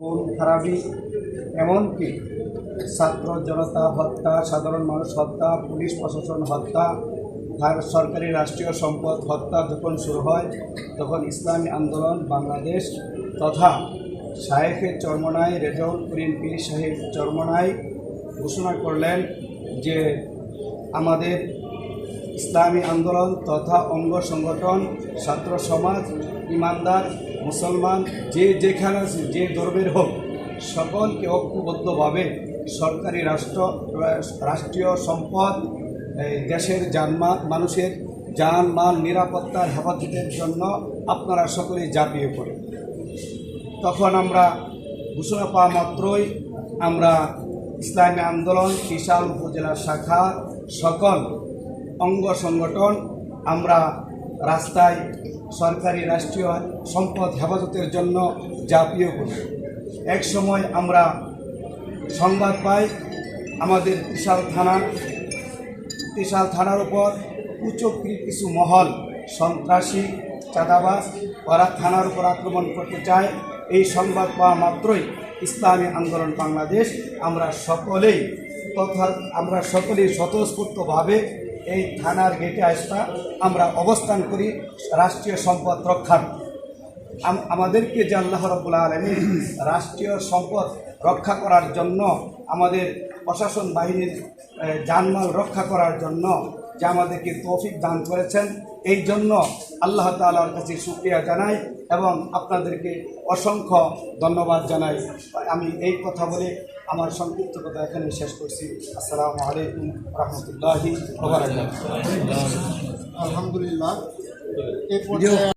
খুন খারাপি, এমনকি ছাত্র জনতা হত্যা, সাধারণ মানুষ হত্যা, পুলিশ প্রশাসন হত্যা, সরকারি রাষ্ট্রীয় সম্পদ হত্যা যখন শুরু হয়, তখন ইসলামী আন্দোলন বাংলাদেশ তথা শায়েখে চরমনাই রেজাউল করিম পীর সাহেব চরমনাই ঘোষণা করলেন যে আমাদের ইসলামী আন্দোলন তথা অঙ্গ সংগঠন, ছাত্র সমাজ, ইমানদার, মুসলমান, যে যেখানে আছে, যে ধর্মের হোক, সকলকে ঐক্যবদ্ধভাবে সরকারি রাষ্ট্রীয় সম্পদ, দেশের মানুষের যান মাল নিরাপত্তার হেফাজতের জন্য আপনারা সকলেই ঝাঁপিয়ে পড়ে। তখন আমরা ঘোষণা পাওয়া মাত্রই আমরা ইসলামী আন্দোলন বিশাল উপজেলা শাখা সকল অঙ্গ সংগঠন আমরা রাস্তায় সরকারি রাষ্ট্রীয় সম্পদ হেফাজতের জন্য ঝাঁপিয়ে পড়ি। এক সময় আমরা সংবাদ পাই আমাদের ত্রিশাল থানার উপর কুচক্রী কিছু মহল, সন্ত্রাসী, চাঁদাবাজ, ওরা থানার উপর আক্রমণ করতে চায়। এই সংবাদ পাওয়া মাত্রই ইসলামী আন্দোলন বাংলাদেশ আমরা সকলেই স্বতঃস্ফূর্তভাবে এই থানার গেটে আসা আমরা অবস্থান করি রাষ্ট্রীয় সম্পদ রক্ষার। আমাদেরকে যে আল্লাহ রাব্বুল আলামিন রাষ্ট্রীয় সম্পদ রক্ষা করার জন্য, আমাদের প্রশাসন বাহিনীর জানমাল রক্ষা করার জন্য যে আমাদেরকে তৌফিক দান করেছেন, এই জন্য আল্লাহ তাআলার কাছে শুকরিয়া জানাই এবং আপনাদেরকে অসংখ্য ধন্যবাদ জানাই। আমি এই কথা বলে আমার সংক্ষিপ্ত কথা এখানে শেষ করছি। আসসালামু আলাইকুম রহমতুল্লাহি ওয়া বারাকাতুহু। আলহামদুলিল্লাহ, এই পর্যায়ে